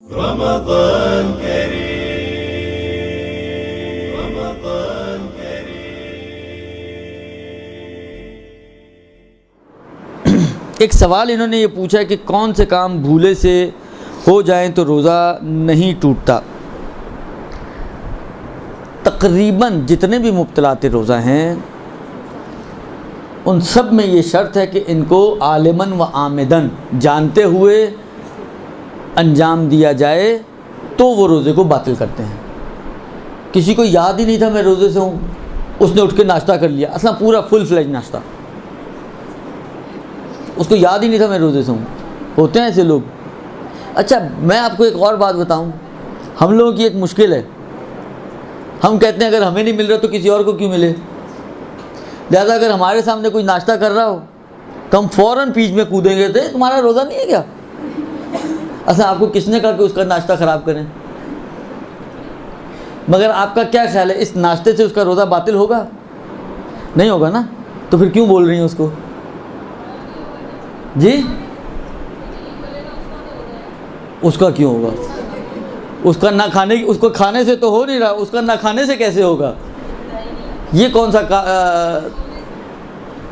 رمضان کریم، رمضان کریم۔ ایک سوال انہوں نے یہ پوچھا کہ کون سے کام بھولے سے ہو جائیں تو روزہ نہیں ٹوٹتا؟ تقریباً جتنے بھی مبطلات روزہ ہیں ان سب میں یہ شرط ہے کہ ان کو عالماً و عامداً جانتے ہوئے انجام دیا جائے تو وہ روزے کو باطل کرتے ہیں۔ کسی کو یاد ہی نہیں تھا میں روزے سے ہوں، اس نے اٹھ کے ناشتہ کر لیا، اصلا پورا فل فلیج ناشتہ، اس کو یاد ہی نہیں تھا میں روزے سے ہوں۔ ہوتے ہیں ایسے لوگ۔ اچھا میں آپ کو ایک اور بات بتاؤں، ہم لوگوں کی ایک مشکل ہے، ہم کہتے ہیں اگر ہمیں نہیں مل رہا تو کسی اور کو کیوں ملے؟ لہذا اگر ہمارے سامنے کوئی ناشتہ کر رہا ہو تو ہم فوراً پیچھ میں کودیں گے، تو تمہارا روزہ نہیں ہے کیا؟ اصلا آپ کو کس نے کہا کہ اس کا ناشتہ خراب کریں؟ مگر آپ کا کیا خیال ہے اس ناشتے سے اس کا روزہ باطل ہوگا؟ نہیں ہوگا نا، تو پھر کیوں بول رہی ہیں اس کو؟ جی اس کا کیوں ہوگا؟ اس کا نہ کھانے، اس کو کھانے سے تو ہو نہیں رہا، اس کا نہ کھانے سے کیسے ہوگا؟ یہ کون سا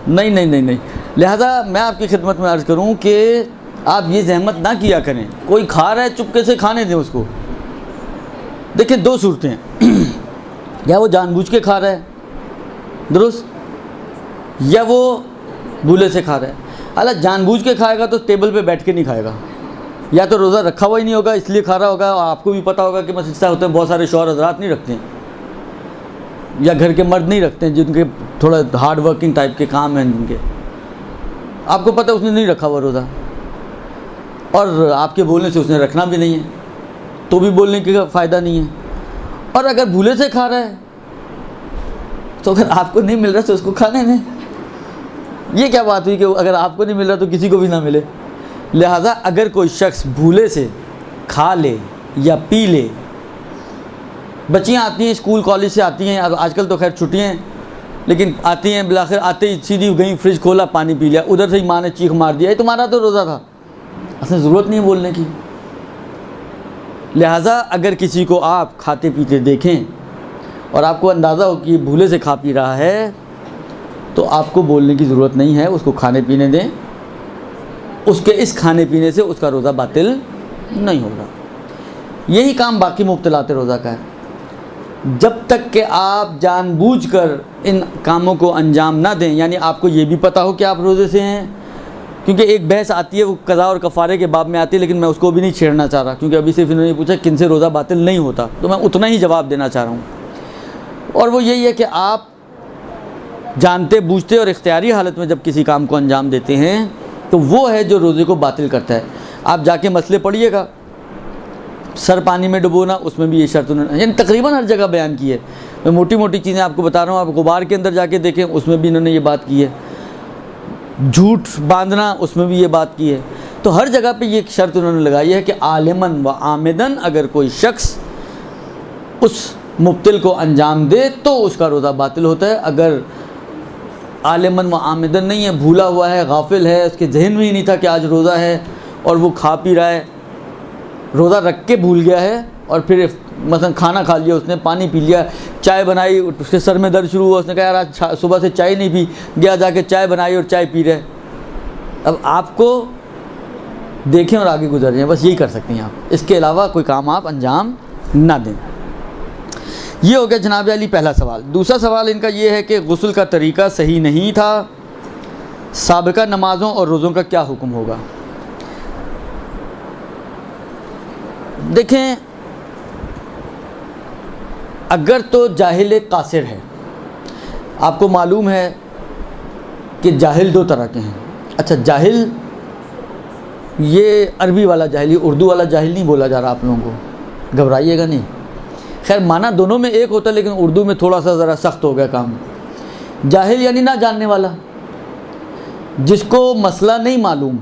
نہیں۔ لہذا میں آپ کی خدمت میں عرض کروں کہ آپ یہ زحمت نہ کیا کریں، کوئی کھا رہا ہے چپکے سے کھانے دیں اس کو۔ دیکھیں دو صورتیں ہیں، یا وہ جان بوجھ کے کھا رہا ہے درست، یا وہ بھولے سے کھا رہا ہے۔ حالانکہ جان بوجھ کے کھائے گا تو ٹیبل پہ بیٹھ کے نہیں کھائے گا، یا تو روزہ رکھا ہوا ہی نہیں ہوگا اس لیے کھا رہا ہوگا، اور آپ کو بھی پتہ ہوگا کہ مسجد سے ہوتے ہیں بہت سارے شوہر حضرات نہیں رکھتے ہیں، یا گھر کے مرد نہیں رکھتے ہیں جن کے تھوڑا ہارڈ ورکنگ ٹائپ کے کام ہیں جن کے، آپ کو پتہ اس نے نہیں رکھا ہوا روزہ، اور آپ کے بولنے سے اس نے رکھنا بھی نہیں ہے، تو بھی بولنے کا فائدہ نہیں ہے۔ اور اگر بھولے سے کھا رہا ہے تو اگر آپ کو نہیں مل رہا تو اس کو کھانے دیں۔ یہ کیا بات ہوئی کہ اگر آپ کو نہیں مل رہا تو کسی کو بھی نہ ملے؟ لہٰذا اگر کوئی شخص بھولے سے کھا لے یا پی لے، بچیاں آتی ہیں اسکول کالج سے آتی ہیں، اب آج کل تو خیر چھٹیاں ہیں، لیکن آتی ہیں بالآخر آتے ہی سیدھی گئیں فریج کھولا پانی پی لیا، ادھر سے ہی ماں نے چیخ مار دیا، یہ تمہارا تو روزہ تھا، اصل ضرورت نہیں بولنے کی۔ لہٰذا اگر کسی کو آپ کھاتے پیتے دیکھیں اور آپ کو اندازہ ہو کہ یہ بھولے سے کھا پی رہا ہے تو آپ کو بولنے کی ضرورت نہیں ہے، اس کو کھانے پینے دیں، اس کے اس کھانے پینے سے اس کا روزہ باطل نہیں ہوگا۔ یہی کام باقی مبطلات روزہ کا ہے۔ جب تک کہ آپ جان بوجھ کر ان کاموں کو انجام نہ دیں، یعنی آپ کو یہ بھی پتہ ہو کہ آپ روزے سے ہیں، کیونکہ ایک بحث آتی ہے وہ قضا اور کفارے کے باب میں آتی ہے، لیکن میں اس کو بھی نہیں چھیڑنا چاہ رہا، کیونکہ ابھی صرف انہوں نے پوچھا کن سے روزہ باطل نہیں ہوتا، تو میں اتنا ہی جواب دینا چاہ رہا ہوں، اور وہ یہی ہے کہ آپ جانتے بوجھتے اور اختیاری حالت میں جب کسی کام کو انجام دیتے ہیں تو وہ ہے جو روزے کو باطل کرتا ہے۔ آپ جا کے مسئلے پڑھیے گا، سر پانی میں ڈبونا، اس میں بھی یہ شرط انہوں نے یعنی تقریباً ہر جگہ بیان کی ہے۔ میں موٹی موٹی چیزیں آپ کو بتا رہا ہوں، آپ غبار کے اندر جا کے دیکھیں، اس میں بھی انہوں نے یہ بات کی ہے، جھوٹ باندھنا اس میں بھی یہ بات کی ہے، تو ہر جگہ پہ یہ شرط انہوں نے لگائی ہے کہ عالماً و عامداً اگر کوئی شخص اس مبتل کو انجام دے تو اس کا روزہ باطل ہوتا ہے۔ اگر عالماً و عامداً نہیں ہے، بھولا ہوا ہے، غافل ہے، اس کے ذہن میں ہی نہیں تھا کہ آج روزہ ہے اور وہ کھا پی رہا ہے، روزہ رکھ کے بھول گیا ہے، اور پھر مثلا کھانا کھا لیا اس نے، پانی پی لیا، چائے بنائی، اس کے سر میں درد شروع ہوا، اس نے کہا یار آج صبح سے چائے نہیں پی، گیا جا کے چائے بنائی اور چائے پی رہے۔ اب آپ کو دیکھیں اور آگے گزر جائیں، بس یہی کر سکتے ہیں آپ، اس کے علاوہ کوئی کام آپ انجام نہ دیں۔ یہ ہو گیا جناب علی پہلا سوال۔ دوسرا سوال ان کا یہ ہے کہ غسل کا طریقہ صحیح نہیں تھا، سابقہ نمازوں اور روزوں کا کیا حکم ہوگا؟ دیکھیں اگر تو جاہل قاصر ہے، آپ کو معلوم ہے کہ جاہل دو طرح کے ہیں۔ اچھا جاہل یہ عربی والا جاہل، یہ اردو والا جاہل نہیں بولا جا رہا آپ لوگوں کو، گھبرائیے گا نہیں، خیر معنی دونوں میں ایک ہوتا ہے، لیکن اردو میں تھوڑا سا ذرا سخت ہو گیا کام۔ جاہل یعنی نہ جاننے والا، جس کو مسئلہ نہیں معلوم،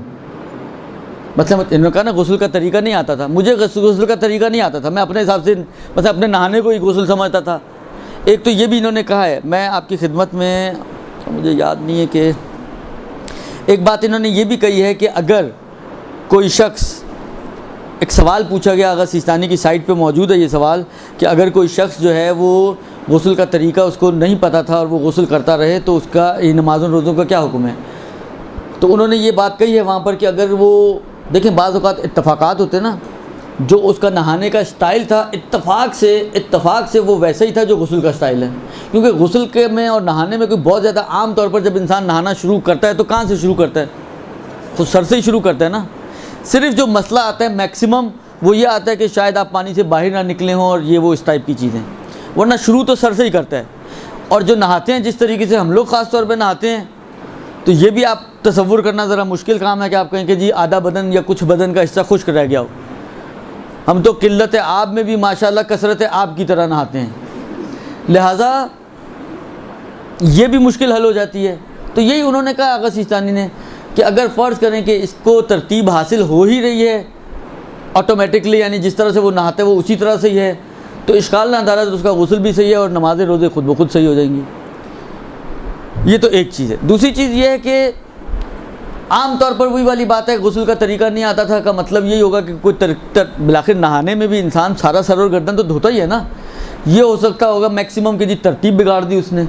مثلا انہوں نے کہا نا غسل کا طریقہ نہیں آتا تھا، مجھے غسل کا طریقہ نہیں آتا تھا، میں اپنے حساب سے مثلا اپنے نہانے کو ہی غسل سمجھتا تھا۔ ایک تو یہ بھی انہوں نے کہا ہے، میں آپ کی خدمت میں، مجھے یاد نہیں ہے کہ ایک بات انہوں نے یہ بھی کہی ہے کہ اگر کوئی شخص ایک سوال پوچھا گیا آغا سیستانی کی سائٹ پہ موجود ہے یہ سوال کہ اگر کوئی شخص جو ہے وہ غسل کا طریقہ اس کو نہیں پتہ تھا اور وہ غسل کرتا رہے تو اس کا یہ نمازوں روزوں کا کیا حکم ہے؟ تو انہوں نے یہ بات کہی ہے وہاں پر کہ اگر وہ دیکھیں بعض اوقات اتفاقات ہوتے ہیں نا، جو اس کا نہانے کا سٹائل تھا اتفاق سے وہ ویسا ہی تھا جو غسل کا سٹائل ہے، کیونکہ غسل کے میں اور نہانے میں کوئی بہت زیادہ عام طور پر جب انسان نہانا شروع کرتا ہے تو کہاں سے شروع کرتا ہے؟ خود سر سے ہی شروع کرتا ہے نا۔ صرف جو مسئلہ آتا ہے میکسیمم وہ یہ آتا ہے کہ شاید آپ پانی سے باہر نہ نکلے ہوں اور یہ وہ اس ٹائپ کی چیزیں، ورنہ شروع تو سر سے ہی کرتا ہے۔ اور جو نہاتے ہیں جس طریقے سے ہم لوگ خاص طور پہ نہاتے ہیں تو یہ بھی آپ تصور کرنا ذرا مشکل کام ہے کہ آپ کہیں کہ جی آدھا بدن یا کچھ بدن کا حصہ خشک رہ گیا ہو۔ ہم تو قلت آب میں بھی ماشاءاللہ کثرت آب کی طرح نہاتے ہیں، لہٰذا یہ بھی مشکل حل ہو جاتی ہے۔ تو یہی انہوں نے کہا آغا سیستانی نے کہ اگر فرض کریں کہ اس کو ترتیب حاصل ہو ہی رہی ہے آٹومیٹکلی، یعنی جس طرح سے وہ نہاتے وہ اسی طرح سے ہی ہے، تو اشکال نہ دارا تو اس کا غسل بھی صحیح ہے اور نماز روزے خود بخود صحیح ہو جائیں گی۔ یہ تو ایک چیز ہے۔ دوسری چیز یہ ہے کہ عام طور پر وہی والی بات ہے، غسل کا طریقہ نہیں آتا تھا کا مطلب یہی ہوگا کہ کوئی بالآخر نہانے میں بھی انسان سارا سر اور گردن تو دھوتا ہی ہے نا۔ یہ ہو سکتا ہوگا میکسیمم کہ جی ترتیب بگاڑ دی اس نے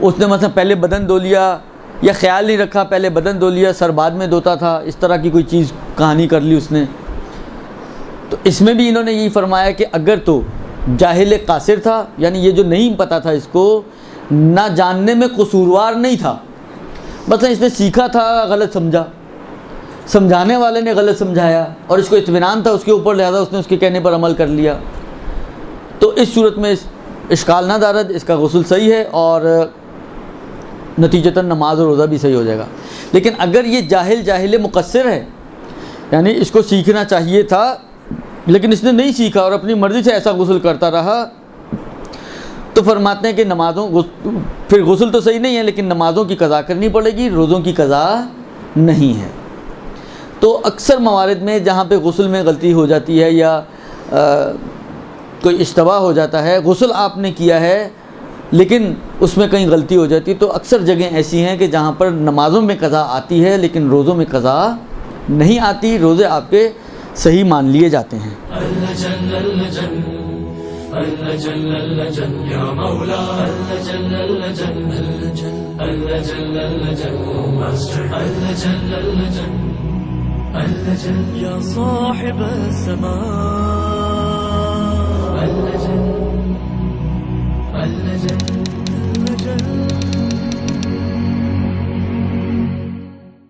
مثلا پہلے بدن دھو لیا یا خیال نہیں رکھا، پہلے بدن دھو لیا سر بعد میں دھوتا تھا، اس طرح کی کوئی چیز کہانی کر لی اس نے۔ تو اس میں بھی انہوں نے یہی فرمایا کہ اگر تو جاہل قاصر تھا، یعنی یہ جو نہیں پتہ تھا اس کو، نہ جاننے میں قصوروار نہیں تھا، مثلا اس نے سیکھا تھا غلط سمجھا، سمجھانے والے نے غلط سمجھایا اور اس کو اطمینان تھا اس کے اوپر، لہذا اس نے اس کے کہنے پر عمل کر لیا، تو اس صورت میں اشکال نہ دارد، اس کا غسل صحیح ہے اور نتیجتاً نماز اور روزہ بھی صحیح ہو جائے گا۔ لیکن اگر یہ جاہل مقصر ہے، یعنی اس کو سیکھنا چاہیے تھا لیکن اس نے نہیں سیکھا اور اپنی مرضی سے ایسا غسل کرتا رہا، تو فرماتے ہیں کہ پھر غسل تو صحیح نہیں ہے لیکن نمازوں کی قضا کرنی پڑے گی، روزوں کی قضا نہیں ہے۔ تو اکثر موارد میں جہاں پہ غسل میں غلطی ہو جاتی ہے یا کوئی اشتباہ ہو جاتا ہے، غسل آپ نے کیا ہے لیکن اس میں کہیں غلطی ہو جاتی ہے، تو اکثر جگہیں ایسی ہیں کہ جہاں پر نمازوں میں قضا آتی ہے لیکن روزوں میں قضا نہیں آتی، روزے آپ کے صحیح مان لیے جاتے ہیں۔ يا صاحب السماء اللجن